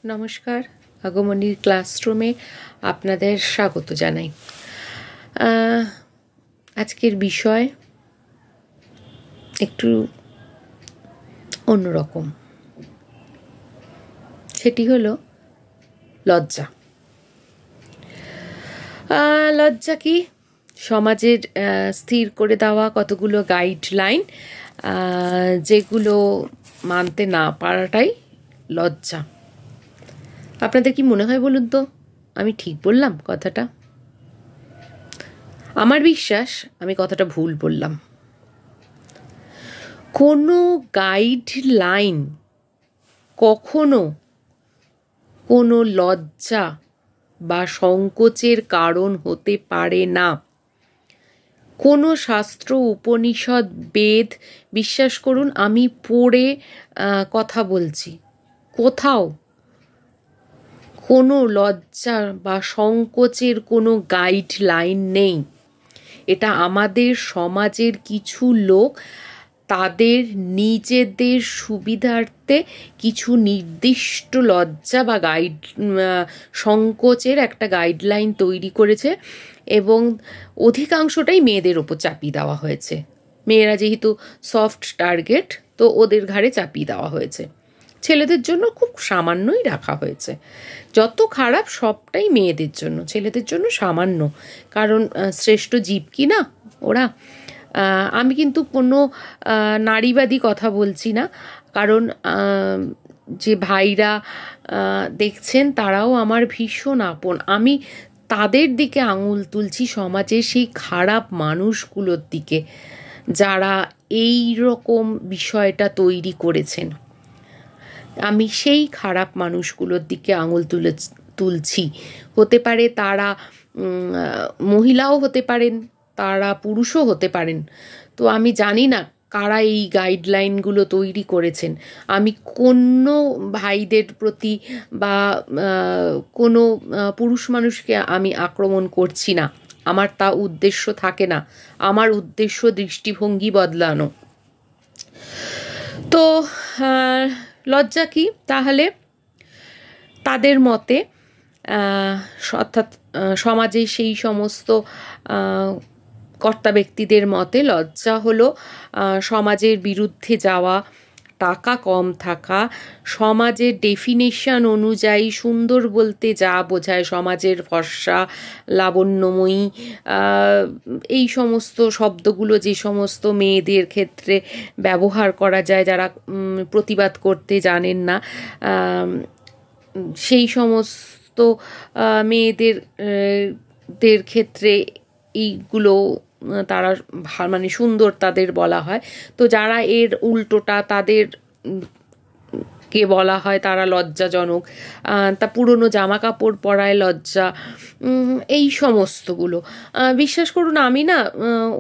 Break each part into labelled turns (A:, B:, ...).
A: নমস্কার, আগমনীর ক্লাসরুমে আপনাদের স্বাগত জানাই। আজকের বিষয় একটু অন্যরকম, সেটি হলো লজ্জা। লজ্জা কি? সমাজের স্থির করে দেওয়া কতগুলো গাইডলাইন, যেগুলো মানতে না পারাটাই লজ্জা। আপনাদের কি মনে হয় বলুন তো, আমি ঠিক বললাম কথাটা? আমার বিশ্বাস আমি কথাটা ভুল বললাম। কোনো গাইডলাইন কখনো কোনো লজ্জা বা সংকোচের কারণ হতে পারে না। কোনো শাস্ত্র, উপনিষদ, বেদ, বিশ্বাস করুন, আমি পড়ে কথা বলছি, কোথাও কোনো লজ্জা বা সংকোচের কোনো গাইডলাইন নেই। এটা আমাদের সমাজের কিছু লোক তাদের নিজেদের সুবিধার্থে কিছু নির্দিষ্ট লজ্জা বা সংকোচের একটা গাইডলাইন তৈরি করেছে, এবং অধিকাংশটাই মেয়েদের ওপর চাপিয়ে দেওয়া হয়েছে। মেয়েরা যেহেতু সফট টার্গেট, তো ওদের ঘাড়ে চাপিয়ে দেওয়া হয়েছে। ছেলেদের জন্য খুব সামান্যই রাখা হয়েছে। যত খারাপ সবটাই মেয়েদের জন্য, ছেলেদের জন্য সামান্য। কারণ শ্রেষ্ঠ জীব কি না ওরা। আমি কিন্তু কোনো নারীবাদী কথা বলছি না, কারণ যে ভাইরা দেখছেন তারাও আমার ভীষণ আপন। আমি তাদের দিকে আঙুল তুলছি, সমাজের সেই খারাপ মানুষগুলোর দিকে যারা এই রকম বিষয়টা তৈরি করেছেন। আমি সেই খারাপ মানুষগুলোর দিকে আঙুল তুলছি। হতে পারে তারা মহিলাও হতে পারেন, তারা পুরুষও হতে পারেন। তো আমি জানি না কারা এই গাইডলাইনগুলো তৈরি করেছেন। আমি কোনো ভাইদের প্রতি বা কোনো পুরুষ মানুষকে আমি আক্রমণ করছি না। আমার তা উদ্দেশ্য থাকে না। আমার উদ্দেশ্য দৃষ্টিভঙ্গি বদলানো। তো লজ্জা কি তাহলে? তাদের মতে, অর্থাৎ সমাজে সেই সমস্ত কর্তা ব্যক্তিদের মতে লজ্জা হলো সমাজের বিরুদ্ধে যাওয়া, টাকা কম থাকা, সমাজের ডেফিনেশন অনুযায়ী সুন্দর বলতে যা বোঝায়, সমাজের ফর্সা, লাবণ্যময়ী, এই সমস্ত শব্দগুলো যে সমস্ত মেয়েদের ক্ষেত্রে ব্যবহার করা যায়, যারা প্রতিবাদ করতে জানেন না, সেই সমস্ত মেয়েদের ক্ষেত্রে এইগুলো তারা মানে সুন্দর তাদের বলা হয়। তো যারা এর উল্টোটা, তাদের কে বলা হয় তারা লজ্জাজনক। তা পুরনো জামা কাপড় পরায় লজ্জা, এই সমস্তগুলো। বিশ্বাস করুন, আমি না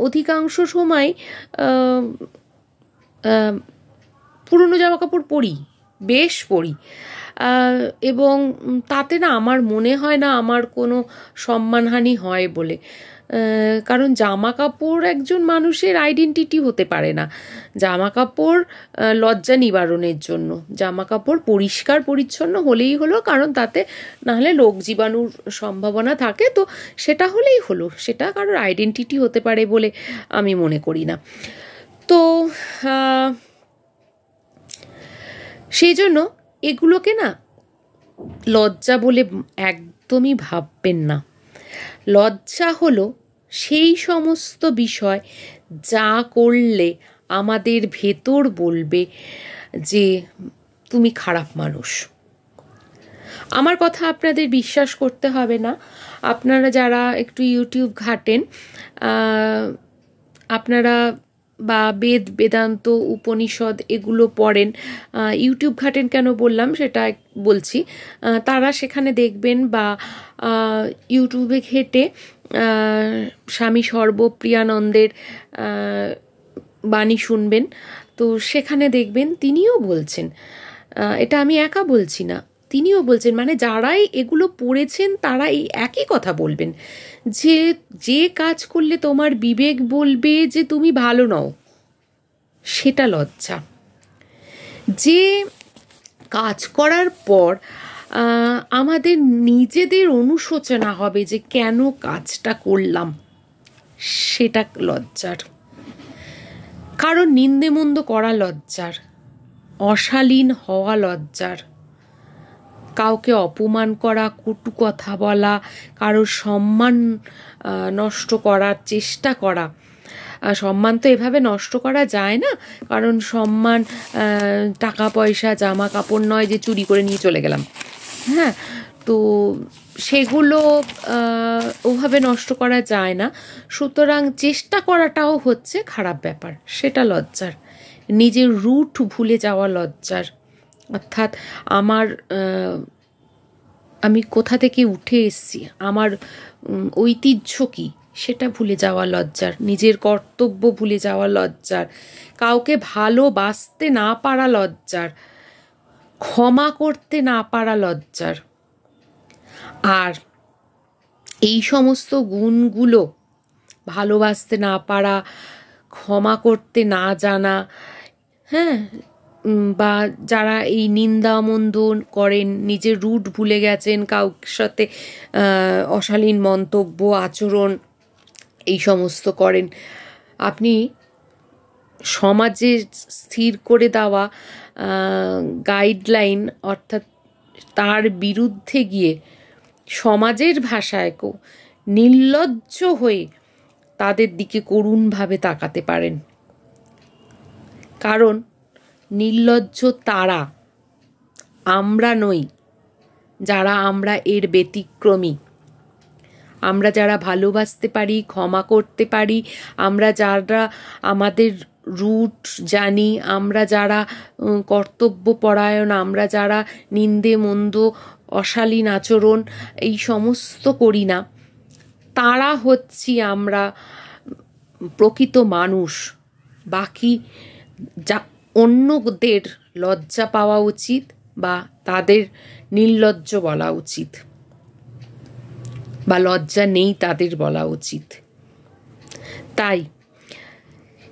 A: অধিকাংশ সময় পুরনো জামা কাপড় পরি, বেশ পরি, এবং তাতে না আমার মনে হয় না আমার কোনো সম্মানহানি হয় বলে। কারণ জামা কাপড় একজন মানুষের আইডেন্টিটি হতে পারে না। জামা কাপড় লজ্জা নিবারণের জন্য, জামা কাপড় পরিষ্কার পরিচ্ছন্ন হলেই হলো, কারণ তাতে নাহলে রোগ জীবাণুর সম্ভাবনা থাকে। তো সেটা হলেই হলো, সেটা কারোর আইডেন্টিটি হতে পারে বলে আমি মনে করি না। তো সেই জন্য এগুলোকে না লজ্জা বলে একদমই ভাববেন না। লজ্জা হলো সেই সমস্ত বিষয় যা করলে আমাদের ভেতর বলবে যে তুমি খারাপ মানুষ। আমার কথা আপনাদের বিশ্বাস করতে হবে না। আপনারা যারা একটু ইউটিউব ঘাটেন, আপনারা বা বেদান্ত, উপনিষদ এগুলো পড়েন, ইউটিউব ঘাটেন কেন বললাম সেটা বলছি। তারা সেখানে দেখবেন, বা ইউটিউবে ঘেটে স্বামী সর্বপ্রিয়ানন্দের বাণী শুনবেন। তো সেখানে দেখবেন তিনিও বলছেন, এটা আমি একা বলছি না, তিনিও বলছেন, মানে যারাই এগুলো পড়েছেন তারা এই একই কথা বলবেন, যে যে কাজ করলে তোমার বিবেক বলবে যে তুমি ভালো নও, সেটা লজ্জা। যে কাজ করার পর আমাদের নিজেদের অনুশোচনা হবে যে কেন কাজটা করলাম, সেটা লজ্জার। কারণ নিন্দেমন্দ করা লজ্জার, অশালীন হওয়া লজ্জার, কাউকে অপমান করা, কটু কথা বলা, কারোর সম্মান নষ্ট করার চেষ্টা করা। সম্মান তো এভাবে নষ্ট করা যায় না, কারণ সম্মান টাকা পয়সা জামা কাপড় নয় যে চুরি করে নিয়ে চলে গেলাম। হ্যাঁ, তো সেগুলো ওভাবে নষ্ট করা যায় না। সুতরাং চেষ্টা করাটাও হচ্ছে খারাপ ব্যাপার, সেটা লজ্জার। নিজের রুট ভুলে যাওয়া লজ্জার, অর্থাৎ আমি কোথা থেকে উঠে এসেছি, আমার ঐতিহ্য কী, সেটা ভুলে যাওয়া লজ্জার। নিজের কর্তব্য ভুলে যাওয়া লজ্জার। কাউকে ভালোবাসতে না পারা লজ্জার। ক্ষমা করতে না পারা লজ্জার। আর এই সমস্ত গুণগুলো, ভালোবাসতে না পারা, ক্ষমা করতে না জানা, হ্যাঁ, বা যারা এই নিন্দা মন্দন করেন, নিজের রুট ভুলে গেছেন, কাউর সাথে অশালীন মন্তব্য আচরণ এই সমস্ত করেন, আপনি সমাজে স্থির করে দেওয়া গাইডলাইন অর্থাৎ তার বিরুদ্ধে গিয়ে সমাজের ভাষায় নির্লজ্জ হয়ে তাদের দিকে করুণভাবে তাকাতে পারেন। কারণ নির্লজ্জ তারা, আমরা নই। আমরা এর ব্যতিক্রমী। আমরা যারা ভালোবাসতে পারি, ক্ষমা করতে পারি, আমরা যারা আমাদের রুট জানি, আমরা যারা কর্তব্যপরায়ণ, আমরা যারা নিন্দে মন্দ অশালীন আচরণ এই সমস্ত করি না, তারা হচ্ছি আমরা প্রকৃত মানুষ। বাকি যা অন্যদের লজ্জা পাওয়া উচিত বা তাদের নির্লজ্জ বলা উচিত, বা লজ্জা নেই তাদের বলা উচিত। তাই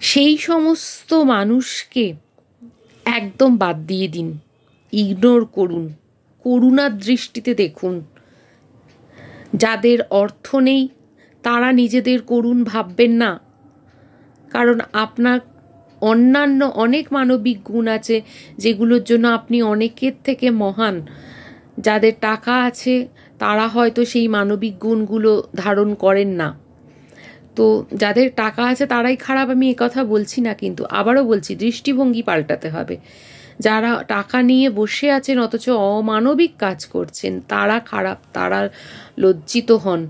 A: সেই সমস্ত মানুষকে একদম বাদ দিয়ে দিন, ইগনোর করুন, করুণার দৃষ্টিতে দেখুন। যাদের অর্থ নেই তারা নিজেদের করুণ ভাববেন না, কারণ আপনার অন্যান্য অনেক মানবিক গুণ আছে যেগুলোর জন্য আপনি অনেকের থেকে মহান। যাদের টাকা আছে তারা হয়তো সেই মানবিক গুণগুলো ধারণ করেন না। তো যাদের টাকা আছে তারাই খারাপ, আমি একথা বলছি না, কিন্তু আবারও বলছি দৃষ্টিভঙ্গি পাল্টাতে হবে। যারা টাকা নিয়ে বসে আছেন অথচ অমানবিক কাজ করছেন, তারা খারাপ, তারা লজ্জিত হন,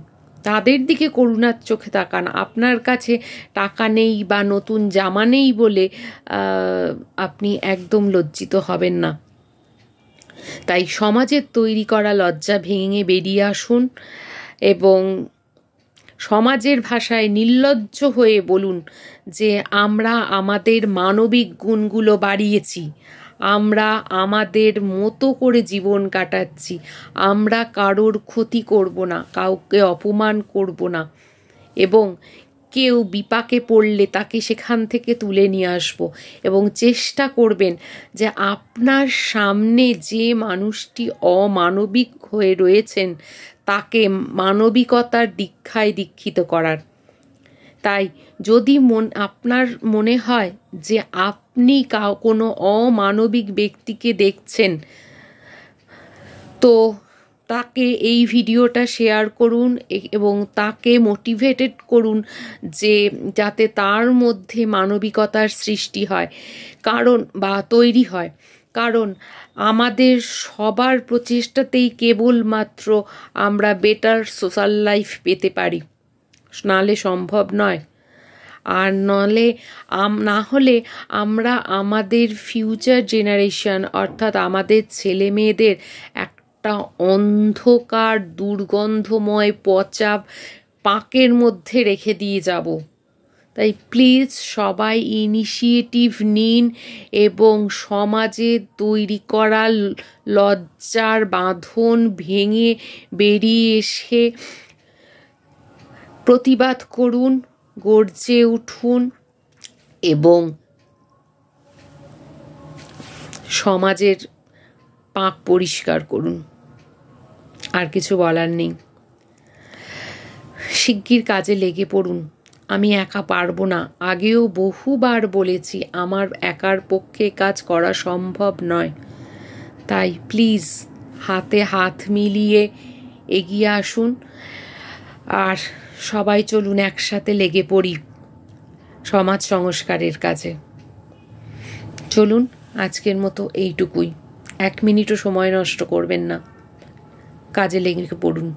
A: তাদের দিকে করুণার চোখে তাকান। আপনার কাছে টাকা নেই বা নতুন জামা নেই বলে আপনি একদম লজ্জিত হবেন না। তাই সমাজের তৈরি করা লজ্জা ভেঙে বেরিয়ে আসুন এবং সমাজের ভাষায় নির্লজ্জ হয়ে বলুন যে আমরা আমাদের মানবিক গুণগুলো বাড়িয়েছি, আমরা আমাদের মতো করে জীবন কাটাচ্ছি, আমরা কারোর ক্ষতি করব না, কাউকে অপমান করব না, এবং কেউ বিপাকে পড়লে তাকে সেখান থেকে তুলে নিয়ে আসবো। এবং চেষ্টা করবেন যে আপনার সামনে যে মানুষটি অমানবিক হয়ে রয়েছেন তাকে মানবিকতার দীক্ষায় দীক্ষিত করার। তাই যদি আপনার মনে হয় যে আপনি কোনো অমানবিক ব্যক্তিকে দেখছেন, তো তাকে এই ভিডিওটা শেয়ার করুন এবং তাকে মোটিভেটেড করুন যে যাতে তার মধ্যে মানবিকতার সৃষ্টি হয়, কারণ বা তৈরি হয়। কারণ আমাদের সবার প্রচেষ্টাতেই কেবলমাত্র আমরা বেটার সোশ্যাল লাইফ পেতে পারি, নাহলে সম্ভব নয়। আর না হলে আমরা আমাদের ফিউচার জেনারেশন অর্থাৎ আমাদের ছেলে মেয়েদের একটা অন্ধকার দুর্গন্ধময় পচা পাঁকের মধ্যে রেখে দিয়ে যাব। তাই প্লিজ সবাই ইনিশিয়েটিভ নিন এবং সমাজে তৈরি করা লজ্জার বাঁধন ভেঙে বেরিয়ে এসে প্রতিবাদ করুন, গর্জে উঠুন এবং সমাজের পাঁক পরিষ্কার করুন। আর কিছু বলার নেই। শিগগির কাজে লেগে পড়ুন। আমি একা পারবো না। আগেও বহুবার বলেছি আমার একার পক্ষে কাজ করা সম্ভব নয়। তাই প্লিজ হাতে হাত মিলিয়ে এগিয়ে আসুন, আর সবাই চলুন একসাথে লেগে পড়ি সমাজ সংস্কারের কাজে। চলুন, আজকের মতো এইটুকুই। 1 মিনিটও সময় নষ্ট করবেন না, কাজে লেগে পড়ুন।